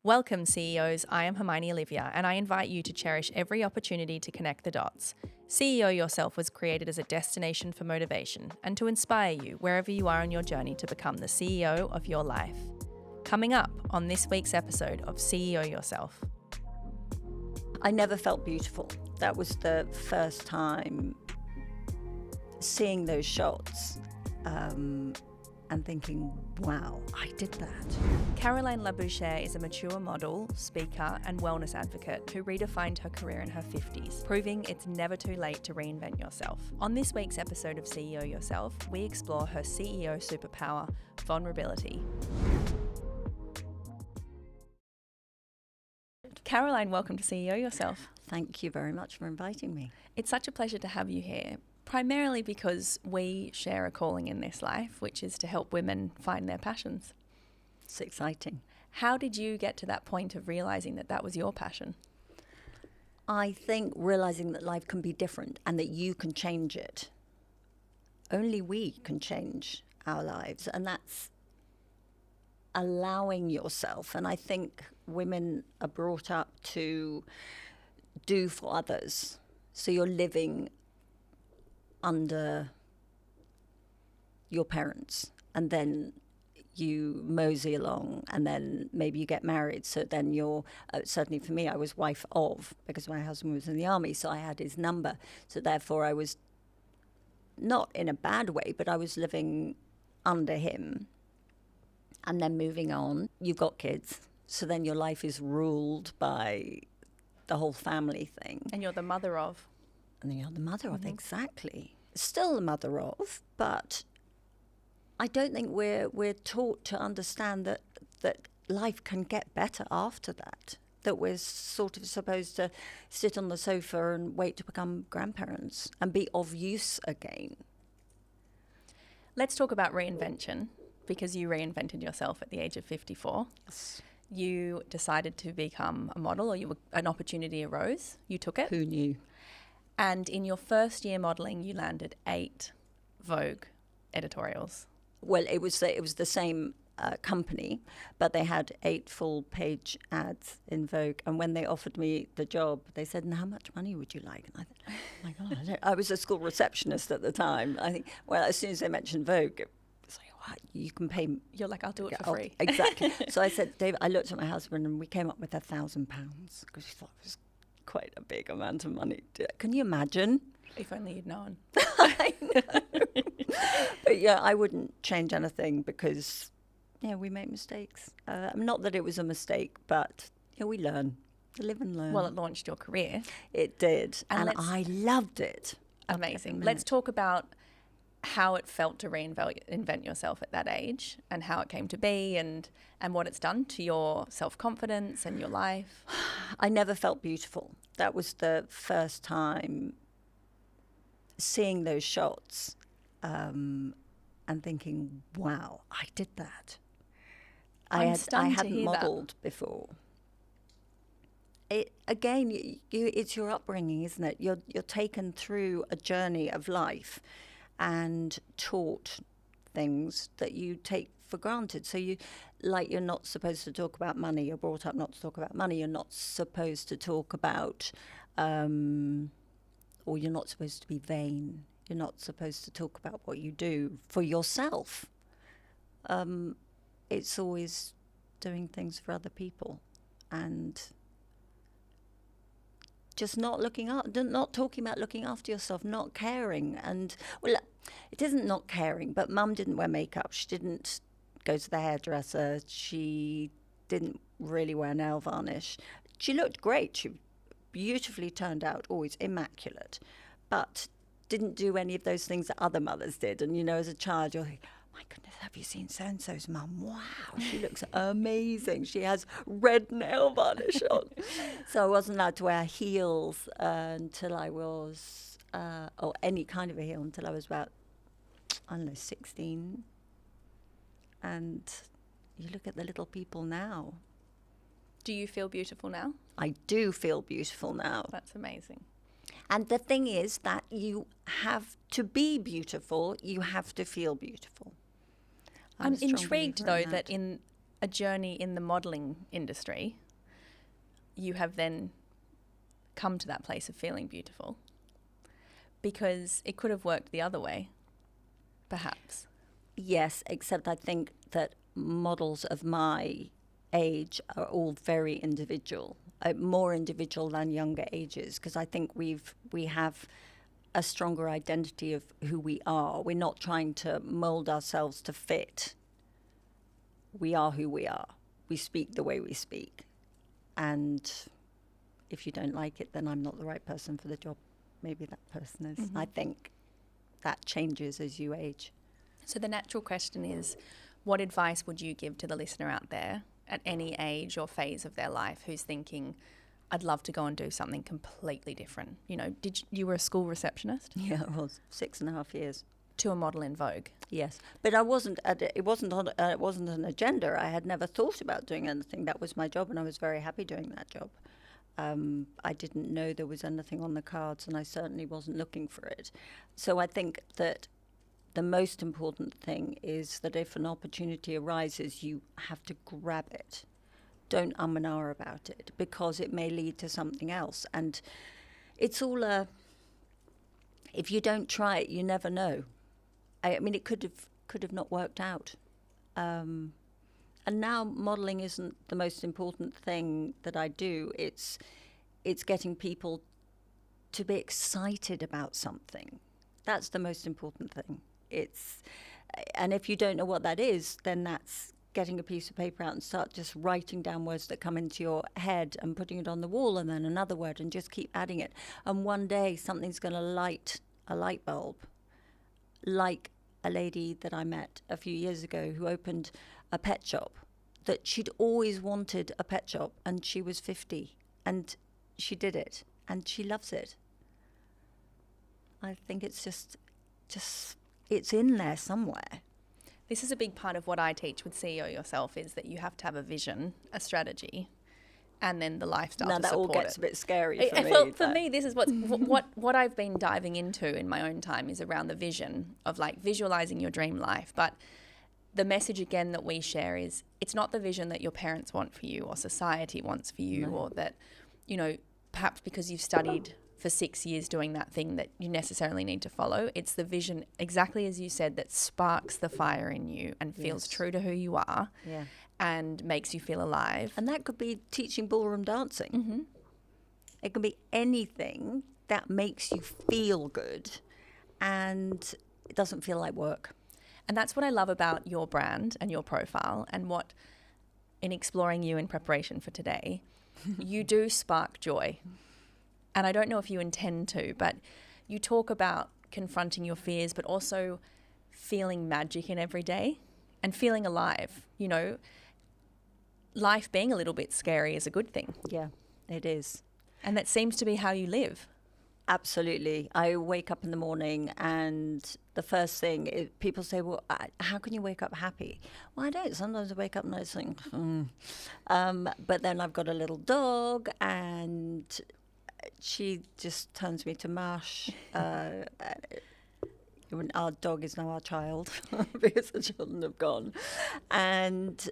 Welcome, CEOs. I am Hermione Olivia, and I invite you to cherish every opportunity to connect the dots. CEO Yourself was created as a destination for motivation and to inspire you wherever you are on your journey to become the CEO of your life. Coming up on this week's episode of CEO Yourself. I never felt beautiful. That was the first time seeing those shots and thinking, wow, I did that. Caroline Labouchere is a mature model, speaker, and wellness advocate who redefined her career in her 50s, proving it's never too late to reinvent yourself. On this week's episode of CEO Yourself, we explore her CEO superpower, vulnerability. Caroline, welcome to CEO Yourself. Thank you very much for inviting me. It's such a pleasure to have you here, primarily because we share a calling in this life, which is to help women find their passions. It's exciting. How did you get to that point of realising that that was your passion? I think realizing that life can be different and that you can change it. Only we can change our lives, and that's allowing yourself. And I think women are brought up to do for others. So you're living under your parents, and then you mosey along, and then maybe you get married. So then you're, certainly for me, I was wife of, because my husband was in the army, so I had his number. So therefore I was not in a bad way, but I was living under him. And then moving on, you've got kids. So then your life is ruled by the whole family thing. And you're the mother of. And then you're the mother of, exactly. Still the mother of, but I don't think we're taught to understand that life can get better after that. That we're sort of supposed to sit on the sofa and wait to become grandparents and be of use again. Let's talk about reinvention, because you reinvented yourself at the age of 54. Yes. You decided to become a model, or an opportunity arose. You took it. Who knew? And in your first year modelling, you landed 8 Vogue editorials. Well, it was the same company, but they had 8 full-page ads in Vogue. And when they offered me the job, they said, "And how much money would you like?" And I thought, "Oh my God!" I was a school receptionist at the time. I think, well, as soon as they mentioned Vogue, it's like, "What? You can pay?" You're like, "I'll do it for free." Exactly. So I said, "David," I looked at my husband, and we came up with £1,000 because we thought it was quite a big amount of money. Can you imagine? If only you'd known. I know. But yeah, I wouldn't change anything because, we make mistakes. Not that it was a mistake, but we learn. Live and learn. Well, it launched your career. It did. And I loved it. Amazing. Let's talk about how it felt to reinvent yourself at that age, and how it came to be, and what it's done to your self-confidence and your life. I never felt beautiful. That was the first time seeing those shots and thinking, wow, I did that. I hadn't modelled before. It's your upbringing, isn't it? You're taken through a journey of life and taught things that you take for granted. So you're not supposed to talk about money. You're brought up not to talk about money. You're not supposed to talk about, or you're not supposed to be vain. You're not supposed to talk about what you do for yourself. It's always doing things for other people, and just not talking about looking after yourself, not caring. And, well, it isn't not caring, but Mum didn't wear makeup. She didn't go to the hairdresser. She didn't really wear nail varnish. She looked great. She beautifully turned out, always immaculate, but didn't do any of those things that other mothers did. And, as a child, you're like, my goodness, have you seen so-and-so's mum? Wow, she looks amazing. She has red nail varnish on. So I wasn't allowed to wear heels until I was, or any kind of a heel, until I was about, 16. And you look at the little people now. Do you feel beautiful now? I do feel beautiful now. That's amazing. And the thing is that you have to be beautiful, you have to feel beautiful. I'm intrigued, though, that in a journey in the modelling industry, you have then come to that place of feeling beautiful, because it could have worked the other way, perhaps. Yes, except I think that models of my age are all very individual, more individual than younger ages, because I think we have a stronger identity of who we are. We're not trying to mold ourselves to fit. We are who we are. We speak the way we speak. And if you don't like it, then I'm not the right person for the job. Maybe that person is. I think that changes as you age. So the natural question is, what advice would you give to the listener out there at any age or phase of their life who's thinking, I'd love to go and do something completely different? You know, you were a school receptionist? Yeah, I was 6.5 years. To a model in Vogue? Yes, but it wasn't an agenda. I had never thought about doing anything. That was my job, and I was very happy doing that job. I didn't know there was anything on the cards, and I certainly wasn't looking for it. So I think that the most important thing is that if an opportunity arises, you have to grab it. Don't and ah about it, because it may lead to something else. And it's all if you don't try it, you never know. I mean, it could have not worked out. And now modelling isn't the most important thing that I do. It's getting people to be excited about something. That's the most important thing. And if you don't know what that is, then that's getting a piece of paper out and start just writing down words that come into your head and putting it on the wall, and then another word, and just keep adding it. And one day something's going to light a light bulb, like a lady that I met a few years ago who opened a pet shop, that she'd always wanted a pet shop, and she was 50, and she did it, and she loves it. I think it's just it's in there somewhere. This is a big part of what I teach with CEO Yourself, is that you have to have a vision, a strategy, and then the lifestyle to support it. Now that all gets a bit scary for me. Well, for me, this is what I've been diving into in my own time is around the vision of like visualizing your dream life. But the message again that we share is it's not the vision that your parents want for you or society wants for you, or that, you know, perhaps because you've studied for 6 years doing that thing that you necessarily need to follow. It's the vision, exactly as you said, that sparks the fire in you and feels true to who you are. Yeah. And makes you feel alive. And that could be teaching ballroom dancing. It can be anything that makes you feel good and it doesn't feel like work. And that's what I love about your brand and your profile, and what, in exploring you in preparation for today, you do spark joy. And I don't know if you intend to, but you talk about confronting your fears, but also feeling magic in every day and feeling alive. You know, life being a little bit scary is a good thing. Yeah, it is. And that seems to be how you live. Absolutely. I wake up in the morning and the first thing is, people say, well, how can you wake up happy? Well, I don't. Sometimes I wake up and I think, but then I've got a little dog and she just turns me to mush. Our dog is now our child because the children have gone. And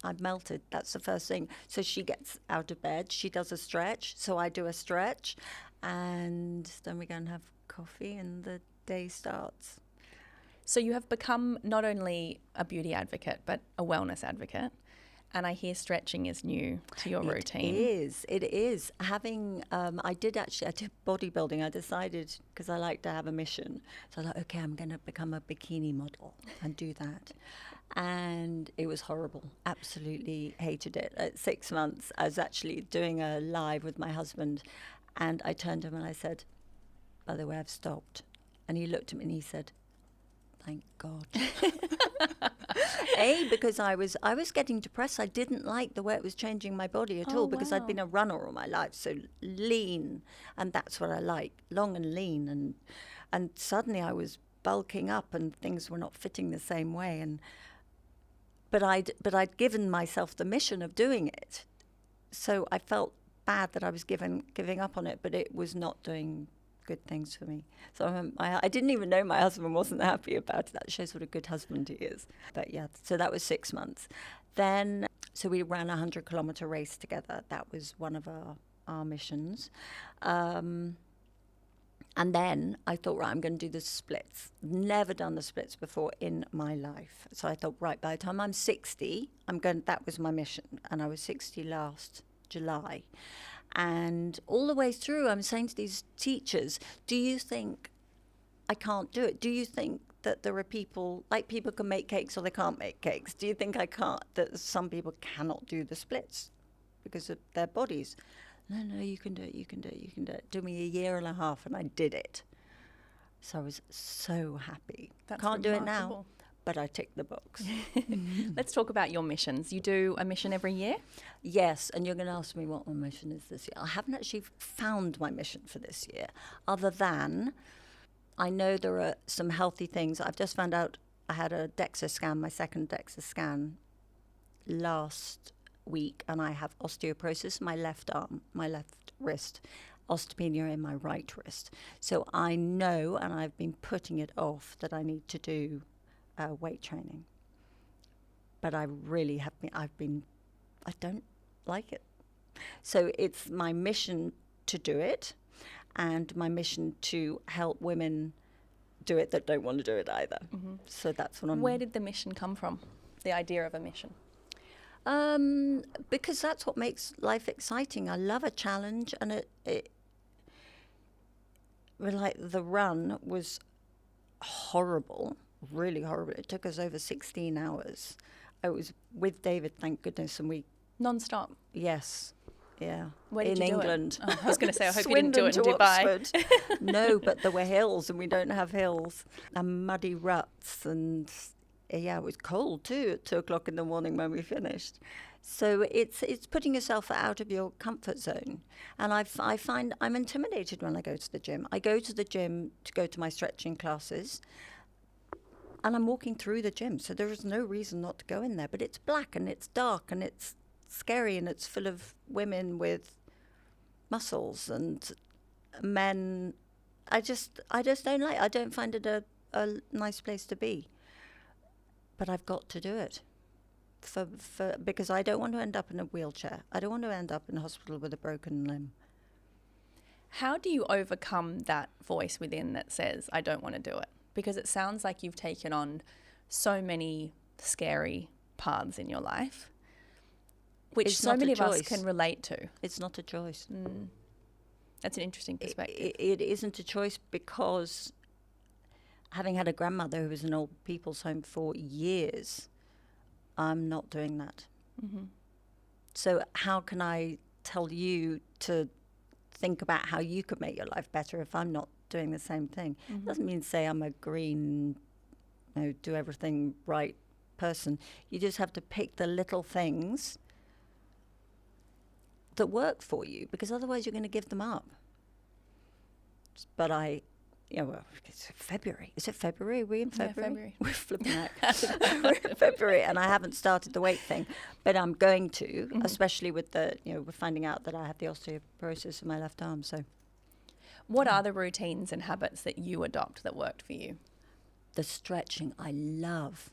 I've melted. That's the first thing. So she gets out of bed. She does a stretch. So I do a stretch. And then we go and have coffee and the day starts. So you have become not only a beauty advocate, but a wellness advocate. And I hear stretching is new to your routine. It is. I did bodybuilding. I decided, because I like to have a mission. So I thought, okay, I'm going to become a bikini model and do that. And it was horrible. Absolutely hated it. At 6 months, I was actually doing a live with my husband. And I turned to him and I said, by the way, I've stopped. And he looked at me and he said, thank God. Because I was getting depressed. I didn't like the way it was changing my body at all, because I'd been a runner all my life, so lean, and that's what I like, long and lean, and suddenly I was bulking up and things were not fitting the same way, but I'd given myself the mission of doing it, so I felt bad that I was giving up on it, but it was not doing good things for me. So I didn't even know my husband wasn't happy about it. That shows what a good husband he is. But yeah, so that was 6 months. Then, so we ran a 100-kilometer race together. That was one of our missions. And then I thought, right, I'm going to do the splits. Never done the splits before in my life. So I thought, right, by the time I'm 60, that was my mission. And I was 60 last July. And all the way through, I'm saying to these teachers, do you think I can't do it? Do you think that there are people, like people can make cakes or they can't make cakes? Do you think that some people cannot do the splits because of their bodies? No, you can do it, you can do it, you can do it. It took me a year and a half and I did it. So I was so happy. That's Can't do it now, remarkable. but I ticked the box. Let's talk about your missions. You do a mission every year? Yes, and you're going to ask me what my mission is this year. I haven't actually found my mission for this year, other than I know there are some healthy things. I've just found out I had a DEXA scan, my second DEXA scan last week, and I have osteoporosis in my left arm, my left wrist, osteopenia in my right wrist. So I know, and I've been putting it off, that I need to do weight training. But I really have been, I don't like it. So it's my mission to do it, and my mission to help women do it that don't want to do it either. Mm-hmm. So that's what I'm... Where did the mission come from, the idea of a mission? Because that's what makes life exciting. I love a challenge, and like the run was horrible, really horrible. It took us over 16 hours. I was with David, thank goodness, and we... Non-stop? Yes, yeah. Where did in you England. Do it? Oh, I was going to say, I hope you didn't do it in Dubai. No, but there were hills, and we don't have hills, and muddy ruts, and... Yeah, it was cold too at 2:00 in the morning when we finished. So it's putting yourself out of your comfort zone. And I find I'm intimidated when I go to the gym. I go to the gym to go to my stretching classes, and I'm walking through the gym. So there is no reason not to go in there. But it's black and it's dark and it's scary and it's full of women with muscles and men. I just don't like. I don't find it a nice place to be. But I've got to do it because I don't want to end up in a wheelchair. I don't want to end up in a hospital with a broken limb. How do you overcome that voice within that says, I don't want to do it? Because it sounds like you've taken on so many scary paths in your life, which so many of us can relate to. It's not a choice. That's an interesting perspective. It isn't a choice because... Having had a grandmother who was in old people's home for years, I'm not doing that. Mm-hmm. So how can I tell you to think about how you could make your life better if I'm not doing the same thing? Mm-hmm. Doesn't mean say I'm a green, do everything right person. You just have to pick the little things that work for you, because otherwise you're going to give them up. But well, it's February. Is it February? Are we in February? Yeah, February. We're flipping out. We're in February, and I haven't started the weight thing, but I'm going to, especially with we're finding out that I have the osteoporosis in my left arm. So, what are the routines and habits that you adopt that worked for you? The stretching, I love.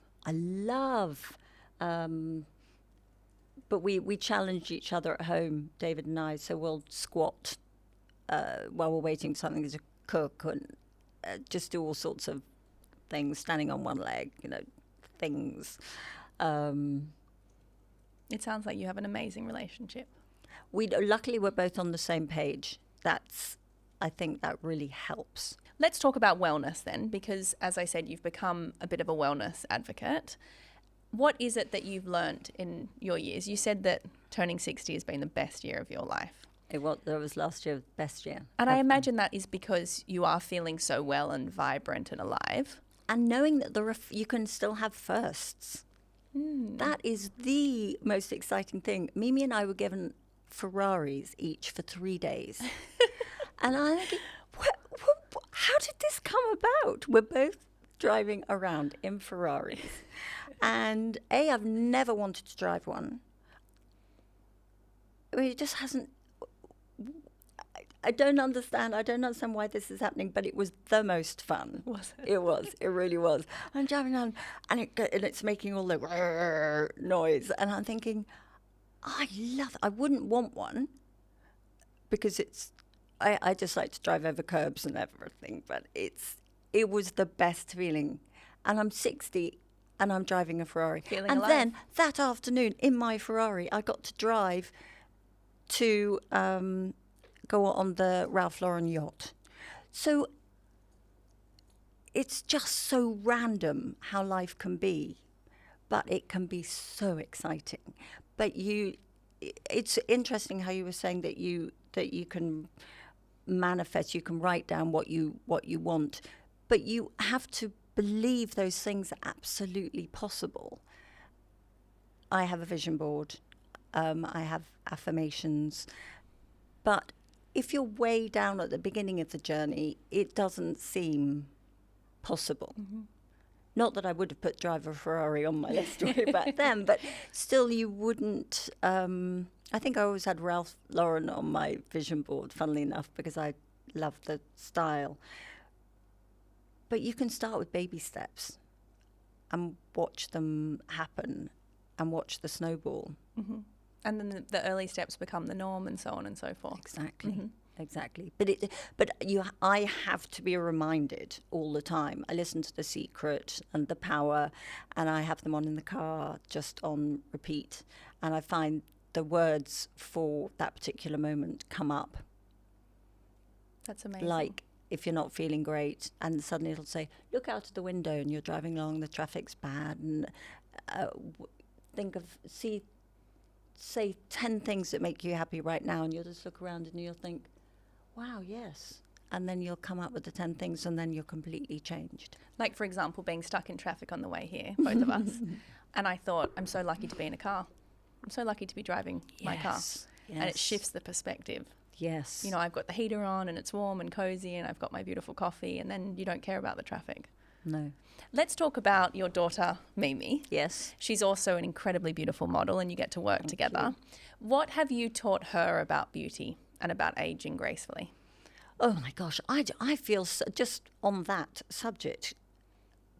But we challenge each other at home, David and I. So we'll squat while we're waiting for something to cook, and just do all sorts of things, standing on one leg, things. It sounds like you have an amazing relationship. Luckily, we're both on the same page. I think that really helps. Let's talk about wellness then, because as I said, you've become a bit of a wellness advocate. What is it that you've learnt in your years? You said that turning 60 has been the best year of your life. It was last year, best year. And I imagine that is because you are feeling so well and vibrant and alive. And knowing that you can still have firsts. That is the most exciting thing. Mimi and I were given Ferraris each for 3 days. And I'm thinking, how did this come about? We're both driving around in Ferraris. And I've never wanted to drive one. I mean, it just hasn't... I don't understand. I don't understand why this is happening, but it was the most fun. Was it? It was. It really was. I'm driving on, and it's making all the noise, and I'm thinking, I love it. I wouldn't want one because I just like to drive over curbs and everything, but it was the best feeling. And I'm 60 and I'm driving a Ferrari. Feeling and alive. Then that afternoon in my Ferrari, I got to drive to go on the Ralph Lauren yacht. So it's just so random how life can be, but it can be so exciting. But it's interesting how you were saying that you can manifest, you can write down what you want, but you have to believe those things are absolutely possible. I have a vision board, I have affirmations, but if you're way down at the beginning of the journey, it doesn't seem possible. Mm-hmm. Not that I would have put drive a Ferrari on my list way back then, but still you wouldn't. I think I always had Ralph Lauren on my vision board, funnily enough, because I love the style. But you can start with baby steps and watch them happen and watch the snowball. Mm-hmm. And then the early steps become the norm and so on and so forth. Exactly. Mm-hmm. Exactly. I have to be reminded all the time. I listen to The Secret and The Power, and I have them on in the car just on repeat. And I find the words for that particular moment come up. That's amazing. Like if you're not feeling great and suddenly it'll say, look out of the window and you're driving along, the traffic's bad, and say 10 things that make you happy right now, and you'll just look around and you'll think, wow, yes. And then you'll come up with the 10 things and then you're completely changed. Like, for example, being stuck in traffic on the way here, both of us. And I thought, I'm so lucky to be in a car. I'm so lucky to be driving my car. Yes. And it shifts the perspective. Yes. You know, I've got the heater on and it's warm and cozy and I've got my beautiful coffee, and then you don't care about the traffic. No. Let's talk about your daughter, Mimi. Yes. She's also an incredibly beautiful model and you get to work Thank together. you. What have you taught her about beauty and about aging gracefully? Oh my gosh, I feel just on that subject,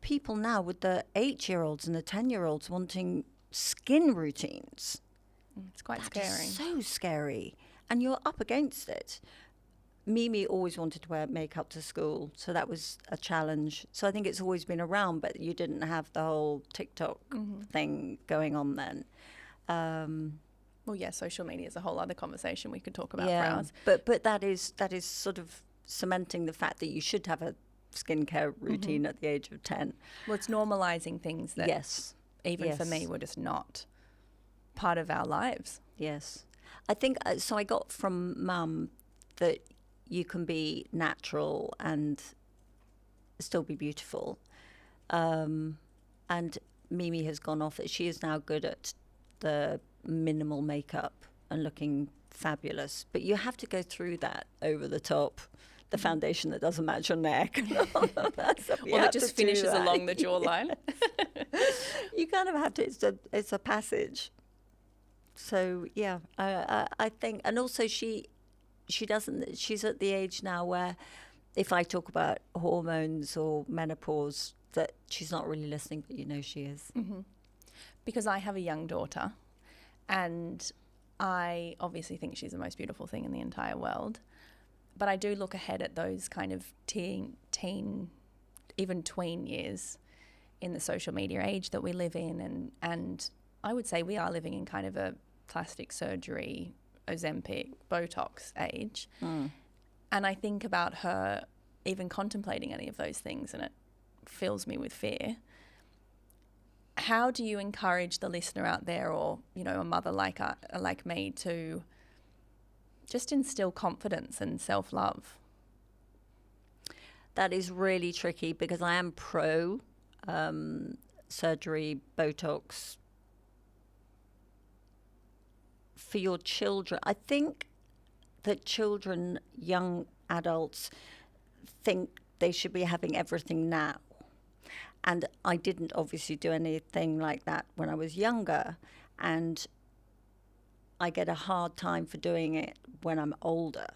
people now with the 8-year-olds and the 10-year-olds wanting skin routines. It's quite That scary. is so scary. And you're up against it. Mimi always wanted to wear makeup to school, so that was a challenge. So I think it's always been around, but you didn't have the whole TikTok thing going on then. Well, yeah, social media is a whole other conversation we could talk about for hours. But that is sort of cementing the fact that you should have a skincare routine at the age of 10. Well, it's normalizing things that even for me were just not part of our lives. Yes. I think, so I got from Mum that you can be natural and still be beautiful. And Mimi has gone off. She is now good at the minimal makeup and looking fabulous. But you have to go through that over the top. The foundation that doesn't match your neck. Well, it just finishes along the jawline. You kind of have to, it's a passage. So, yeah, I think, and also she's at the age now where if I talk about hormones or menopause, that she's not really listening, but you know she is. Mm-hmm. Because I have a young daughter, and I obviously think she's the most beautiful thing in the entire world. But I do look ahead at those kind of teen, even tween years in the social media age that we live in. And I would say we are living in kind of a plastic surgery, Ozempic, Botox age. Mm. And I think about her even contemplating any of those things, and it fills me with fear. How do you encourage the listener out there, or, you know, a mother like me, to just instill confidence and self-love? That is really tricky because I am pro surgery, Botox. For your children, I think that children, young adults, think they should be having everything now. And I didn't obviously do anything like that when I was younger. And I get a hard time for doing it when I'm older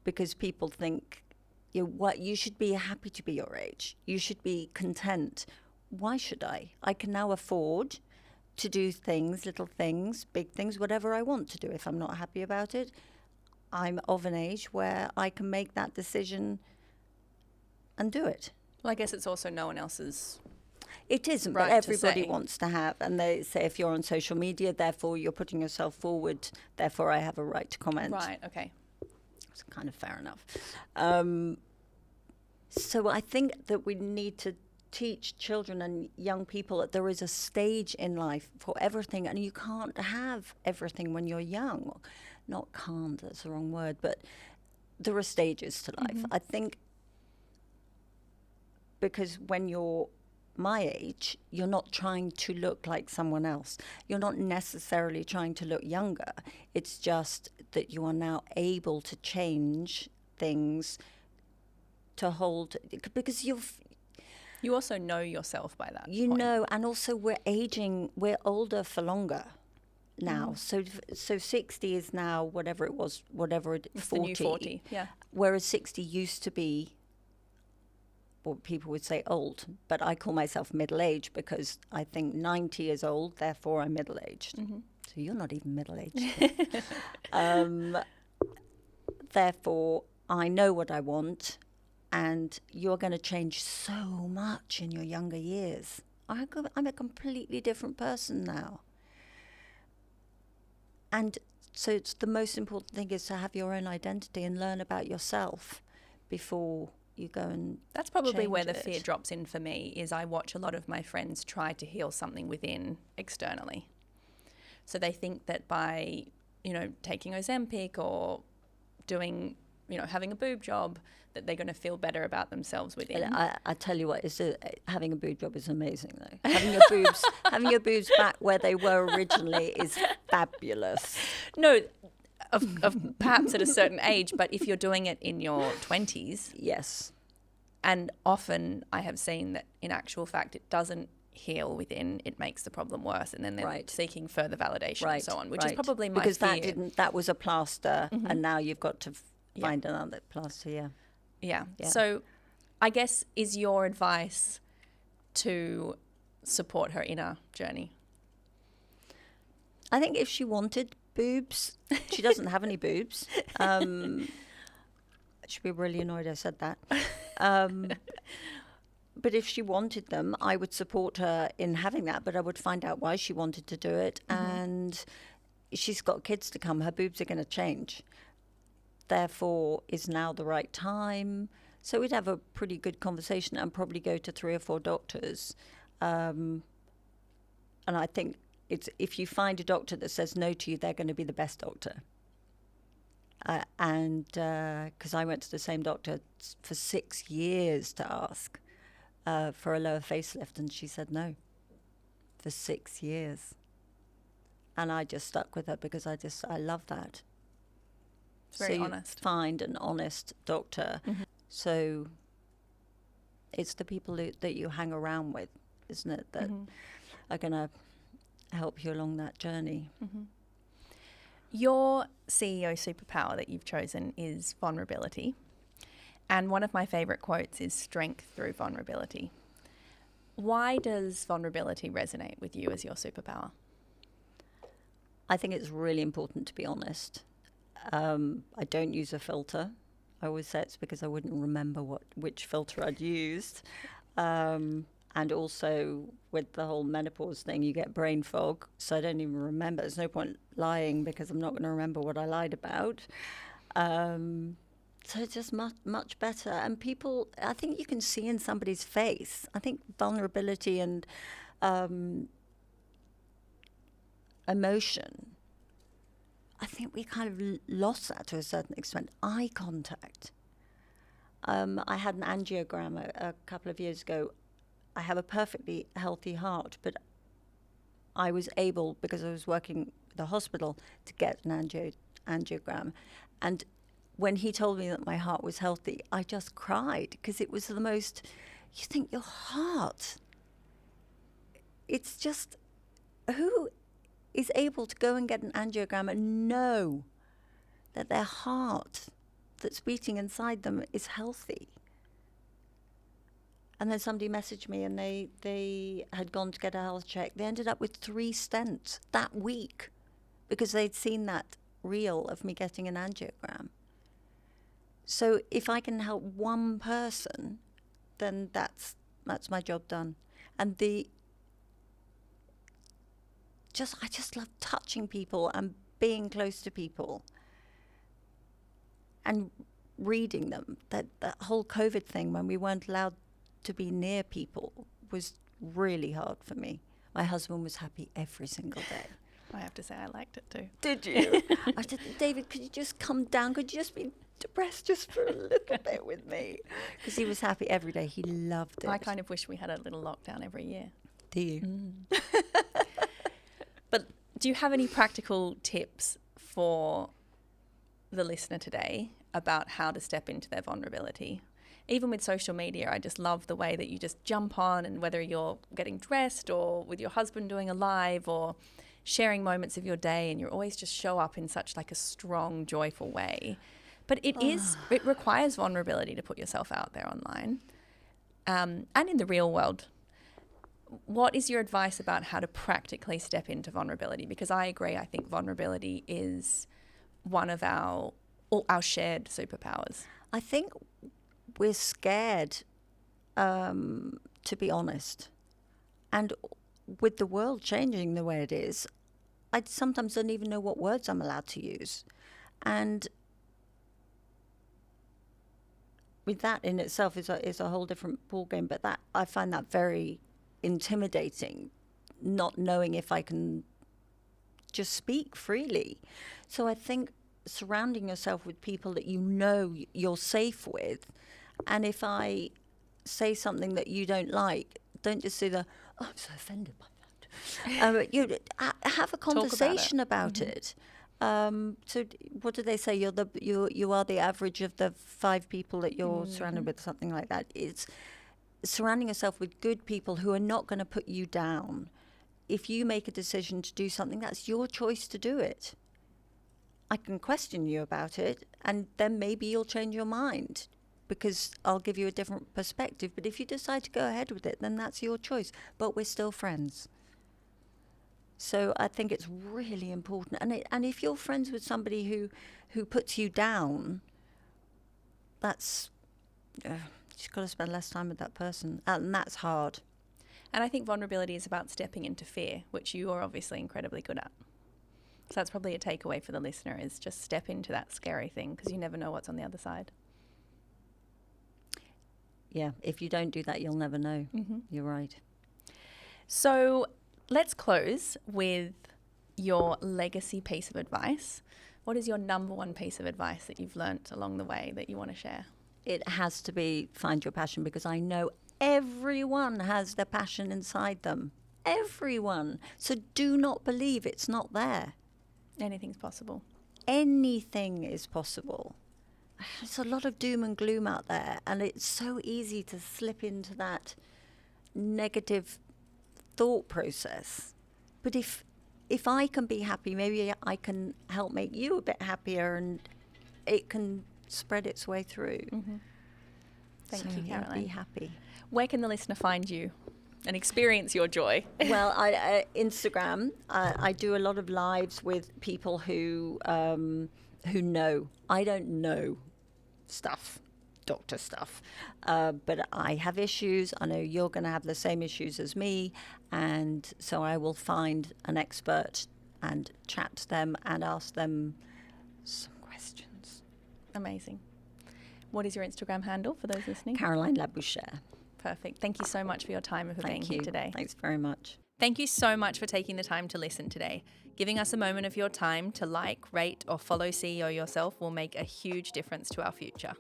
because people think, what, you should be happy to be your age. You should be content. Why should I? I can now afford to do things, little things, big things, whatever I want to do. If I'm not happy about it, I'm of an age where I can make that decision and do it. Well, I guess it's also no one else's. It isn't, right but everybody to say. wants to have, and they say if you're on social media, therefore you're putting yourself forward, therefore I have a right to comment. Right, okay. It's kind of fair enough. So I think that we need to teach children and young people that there is a stage in life for everything, and you can't have everything when you're young. Not can't, that's the wrong word, but there are stages to life. I think because when you're my age, you're not trying to look like someone else. You're not necessarily trying to look younger. It's just that you are now able to change things to hold, because you also know yourself by that you point. know, and also we're older for longer now. So 60 is now whatever it was, It's 40. the new 40, yeah. Whereas 60 used to be, well, people would say old, but I call myself middle-aged because I think 90 is old, therefore I'm middle-aged. So you're not even middle-aged. Therefore, I know what I want, and you're going to change so much in your younger years. I'm a completely different person now. And so it's the most important thing is to have your own identity and learn about yourself before you go and That's probably where the change fear it. drops in for me, is I watch a lot of my friends try to heal something within externally. So they think that by, taking Ozempic or doing, having a boob job, that they're going to feel better about themselves within. I tell you what, having a boob job is amazing though. Having your boobs back where they were originally is fabulous. No, of perhaps at a certain age, but if you're doing it in your 20s, Yes. and often I have seen that in actual fact it doesn't heal within, it makes the problem worse, and then they're Right. seeking further validation and so on, which is right. probably my because fear. that was a plaster, and now you've got to find another plaster. Yeah. Yeah. So I guess, is your advice to support her inner journey? I think if she wanted boobs, she doesn't have any boobs. She'd be really annoyed I said that. But if she wanted them, I would support her in having that, but I would find out why she wanted to do it. And she's got kids to come. Her boobs are going to change. Therefore, is now the right time? So we'd have a pretty good conversation and probably go to 3 or 4 doctors. And I think if you find a doctor that says no to you, they're going to be the best doctor. And because I went to the same doctor for 6 years to ask for a lower facelift, and she said no for 6 years. And I just stuck with her because I love that. It's very so honest. You find an honest doctor. So it's the people that you hang around with, isn't it, that are going to help you along that journey. Your CEO superpower that you've chosen is vulnerability. And one of my favourite quotes is strength through vulnerability. Why does vulnerability resonate with you as your superpower? I think it's really important to be honest. I don't use a filter. I always say it's because I wouldn't remember which filter I'd used. And also with the whole menopause thing, you get brain fog. So I don't even remember. There's no point lying because I'm not going to remember what I lied about. So it's just much better. And people, I think you can see in somebody's face. I think vulnerability and emotion, I think we kind of lost that to a certain extent. Eye contact. I had an angiogram a couple of years ago. I have a perfectly healthy heart, but I was able, because I was working at the hospital, to get an angiogram. And when he told me that my heart was healthy, I just cried, because it was the most, you think your heart, it's just, who is able to go and get an angiogram and know that their heart that's beating inside them is healthy. And then somebody messaged me, and they had gone to get a health check. They ended up with 3 stents that week because they'd seen that reel of me getting an angiogram. So if I can help one person, then that's my job done. And I just love touching people and being close to people and reading them. That whole COVID thing, when we weren't allowed to be near people, was really hard for me. My husband was happy every single day. I have to say I liked it too. Did you? I said, David, could you just come down? Could you just be depressed just for a little bit with me? Because he was happy every day. He loved it. I kind of wish we had a little lockdown every year. Do you? Mm. But do you have any practical tips for the listener today about how to step into their vulnerability? Even with social media, I just love the way that you just jump on, and whether you're getting dressed or with your husband doing a live or sharing moments of your day, and you always just show up in such like a strong, joyful way. But it requires vulnerability to put yourself out there online and in the real world. What is your advice about how to practically step into vulnerability? Because I agree, I think vulnerability is one of our shared superpowers. I think we're scared, to be honest. And with the world changing the way it is, I sometimes don't even know what words I'm allowed to use. And with that in itself is a whole different ballgame. But that I find that very intimidating, not knowing if I can just speak freely. So I think surrounding yourself with people that you know you're safe with, and if I say something that you don't like, don't just say I'm so offended by that. You have a conversation about it. So what do they say? You are the average of the 5 people that you're surrounded with, something like that. It's surrounding yourself with good people who are not going to put you down. If you make a decision to do something, that's your choice to do it. I can question you about it, and then maybe you'll change your mind because I'll give you a different perspective. But if you decide to go ahead with it, then that's your choice. But we're still friends. So I think it's really important. And if you're friends with somebody who puts you down, that's you've got to spend less time with that person, and that's hard. And I think vulnerability is about stepping into fear, which you are obviously incredibly good at. So that's probably a takeaway for the listener, is just step into that scary thing, because you never know what's on the other side. Yeah, if you don't do that, you'll never know. Mm-hmm. You're right. So let's close with your legacy piece of advice. What is your number one piece of advice that you've learnt along the way that you want to share? It has to be find your passion, because I know everyone has their passion inside them. Everyone. So do not believe it's not there. Anything's possible. Anything is possible. There's a lot of doom and gloom out there, and it's so easy to slip into that negative thought process. But if I can be happy, maybe I can help make you a bit happier, and it can spread its way through. Mm-hmm. Thank you, Caroline. Be happy. Where can the listener find you and experience your joy? Well, Instagram. I do a lot of lives with people who know. I don't know stuff, doctor stuff, but I have issues. I know you're going to have the same issues as me, and so I will find an expert and chat to them and ask them some questions. Amazing. What is your Instagram handle for those listening? Caroline Labouchere. Perfect. Thank you so much for your time and for being here today. Thanks very much. Thank you so much for taking the time to listen today. Giving us a moment of your time to like, rate, or follow CEO Yourself will make a huge difference to our future.